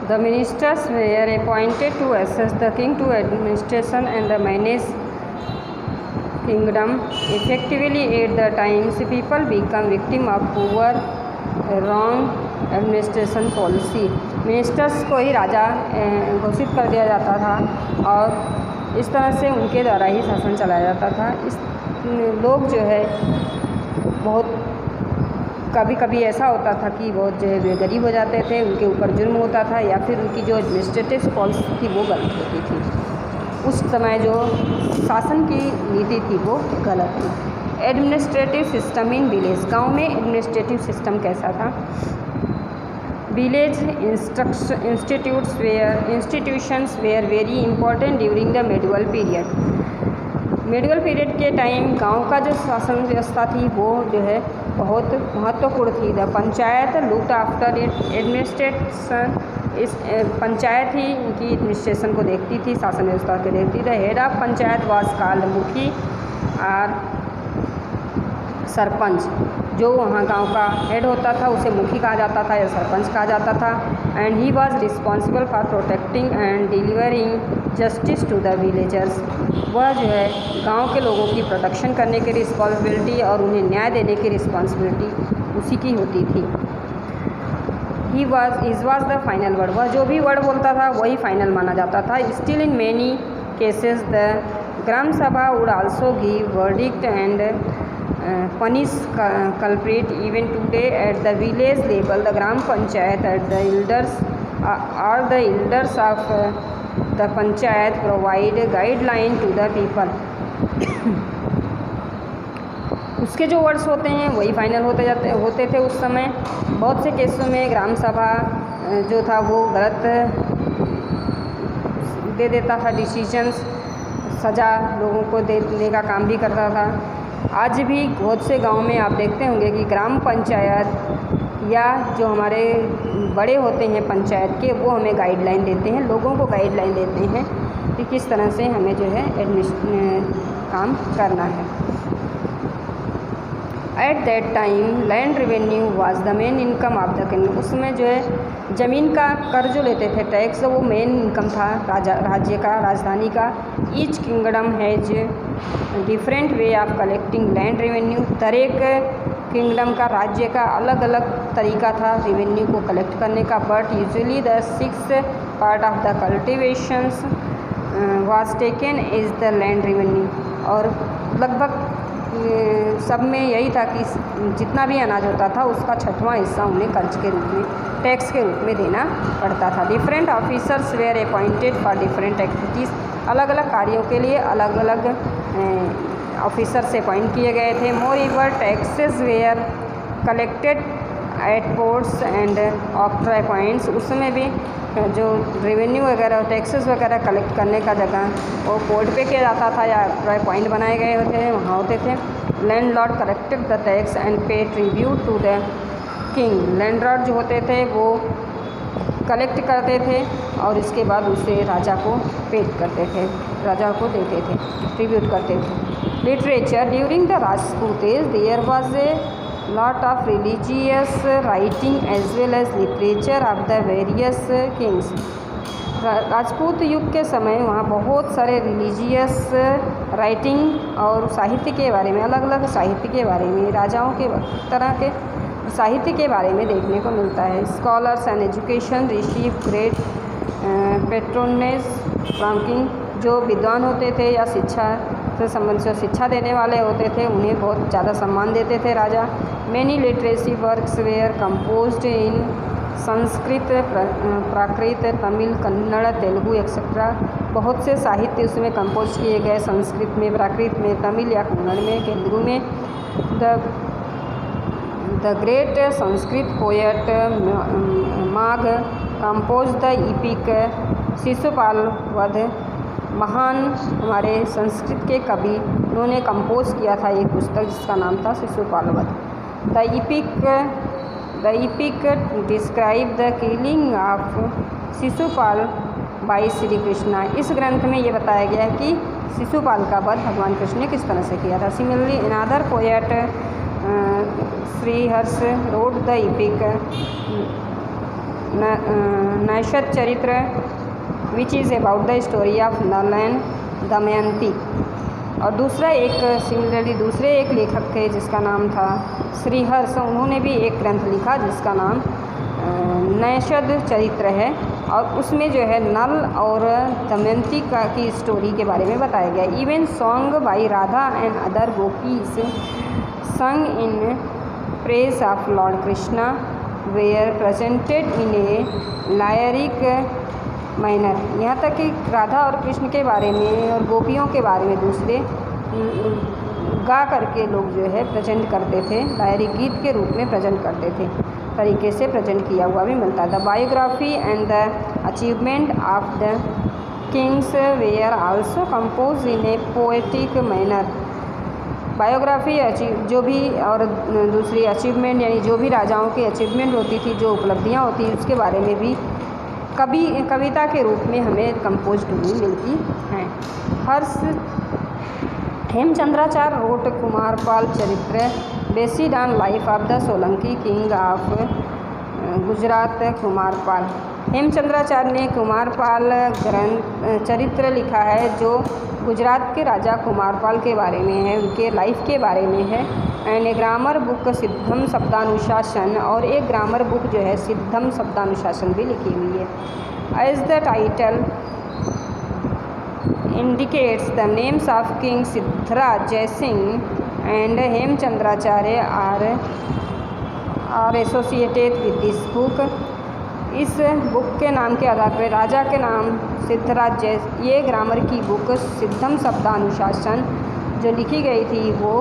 The ministers were appointed to assist the king to administration and the manage kingdom effectively. At the times people become victim of poor wrong administration policy. Ministers को ही राजा घोषित कर दिया जाता था और इस तरह से उनके द्वारा ही शासन चलाया जाता था। इस लोग जो है बहुत कभी कभी ऐसा होता था कि बहुत जो है गरीब हो जाते थे, उनके ऊपर जुर्म होता था या फिर उनकी जो एडमिनिस्ट्रेटिव पॉलिसी थी वो गलत होती थी। उस समय जो शासन की नीति थी वो गलत थी। एडमिनिस्ट्रेटिव सिस्टम इन विलेज, गांव में एडमिनिस्ट्रेटिव सिस्टम कैसा था? Village institutions were very important during the medieval period. Medieval period के टाइम गांव का जो शासन व्यवस्था थी वो जो है बहुत महत्वपूर्ण थी। The panchayat looked after administration, इस पंचायत ही इनकी एडमिनिस्ट्रेशन को देखती थी, शासन व्यवस्था को देखती थी। Head of panchayat was called मुखी और सरपंच, जो वहाँ गांव का हेड होता था उसे मुखी कहा जाता था या सरपंच कहा जाता था। And he was responsible for protecting and delivering justice to the villagers. वह जो है गांव के लोगों की प्रोटेक्शन करने की रिस्पॉन्सिबिलिटी और उन्हें न्याय देने की रिस्पॉन्सिबिलिटी उसी की होती थी। Is was the final word, वह जो भी वर्ड बोलता था वही फाइनल माना जाता था। Still in many cases the gram sabha would also give verdict and punish culprit. Even today at the village level the gram panchayat at the elders or the elders of the panchayat provide guideline to the people. उसके जो words होते हैं वही final होते थे उस समय। बहुत से केसों में ग्राम सभा जो था वो गलत दे देता था डिसीजंस, सज़ा लोगों को देने का काम भी करता था। आज भी बहुत से गांव में आप देखते होंगे कि ग्राम पंचायत या जो हमारे बड़े होते हैं पंचायत के वो हमें गाइडलाइन देते हैं, लोगों को गाइडलाइन देते हैं कि किस तरह से हमें जो है काम करना है। At that time land revenue was the main income of the kingdom. उसमें जो है ज़मीन का कर जो लेते थे टैक्स, वो मेन इनकम था राज्य का, राजधानी का। Each kingdom has different way of collecting land revenue. हर एक किंगडम का, राज्य का अलग अलग तरीका था रेवेन्यू को कलेक्ट करने का। But usually the 6 part of the cultivations was taken is the land revenue. और लगभग सब में यही था कि जितना भी अनाज होता था उसका 6वां हिस्सा उन्हें कर्ज के रूप में, टैक्स के रूप में देना पड़ता था। Different officers were appointed for different activities. अलग अलग कार्यों के लिए अलग अलग ऑफिसर से अपॉइंट किए गए थे। Moreover taxes were collected at ports and octroi points. उसमें भी जो रेवेन्यू वगैरह टैक्सेस वगैरह कलेक्ट करने का जगह वो पोर्ट पे किया जाता था या ऑक्ट्राई पॉइंट बनाए गए होते हैं, वहाँ होते थे। Landlord collected the tax and pay tribute to the king. Landlord जो होते थे वो कलेक्ट करते थे और इसके बाद उसे राजा को पेड करते थे, राजा को देते थे, ट्रिब्यूट करते थे। Literature during the Rajputs there was a lot of religious writing as well as literature of the various kings. Rajput युग के समय वहाँ बहुत सारे रिलीजियस राइटिंग और साहित्य के बारे में, अलग अलग साहित्य के बारे में, राजाओं के तरह के साहित्य के बारे में देखने को मिलता है। Scholars and education receive great patronage from king. जो विद्वान होते थे या शिक्षा से संबंधित शिक्षा देने वाले होते थे उन्हें बहुत ज़्यादा सम्मान देते थे राजा। Many literacy works were composed in Sanskrit, Prakrit, Tamil, Kannada, Telugu etcetera. बहुत से साहित्य उसमें कंपोज किए गए, संस्कृत में, प्राकृत में, तमिल या कन्नड़ में, तेलुगु में। The great Sanskrit poet Magh compose the EPIC Shishupal वध। महान हमारे संस्कृत के कवि उन्होंने कंपोज किया था एक पुस्तक जिसका नाम था शिशुपाल वध। The EPIC describe the killing of Shishupal by Shri Krishna. इस ग्रंथ में ये बताया गया है कि शिशुपाल का वध भगवान कृष्ण ने किस तरह से किया था। Similarly another poet Shriharsha wrote the epic Naishadha Charitra which is about the story of Nala and Damayanti. और दूसरा एक सिमिलरली दूसरे एक लेखक थे जिसका नाम था श्रीहर्ष, उन्होंने भी एक ग्रंथ लिखा जिसका नाम नैषध चरित्र है, और उसमें जो है नल और दमयंती की स्टोरी के बारे में बताया गया। Even song by Radha and other gopis sung in praise of lord Krishna were presented in a lyric manner. यहाँ तक कि राधा और कृष्ण के बारे में और गोपियों के बारे में दूसरे गा करके लोग जो है प्रेजेंट करते थे, लायरिक गीत के रूप में प्रेजेंट करते थे, तरीके से प्रेजेंट किया हुआ भी मिलता है। The biography and the achievement of the Kings where also compose in A poetic manner. Biography जो भी और दूसरी अचीवमेंट यानी जो भी राजाओं की अचीवमेंट होती थी, जो उपलब्धियाँ होती थी, उसके बारे में भी कविता के रूप में हमें कंपोज्ड हुई मिलती हैं। हर्ष हेमचंद्राचार्य रोट कुमारपाल चरित्र based on life of the Solanki king of Gujarat Kumarpal. Hemchandracharya ने कुमारपाल ग्रंथ चरित्र लिखा है जो गुजरात के राजा कुमारपाल के बारे में है, उनके लाइफ के बारे में है। एंड ए ग्रामर बुक सिद्धम शब्दानुशासन, और एक ग्रामर बुक जो है सिद्धम शब्दानुशासन भी लिखी हुई है। As the title indicates the names of King Siddharth Jaisingh and Hemchandracharya are associated with this book। इस बुक के नाम के आधार पर राजा के नाम सिद्धराज ये ग्रामर की बुक सिद्धम शब्दानुशासन जो लिखी गई थी वो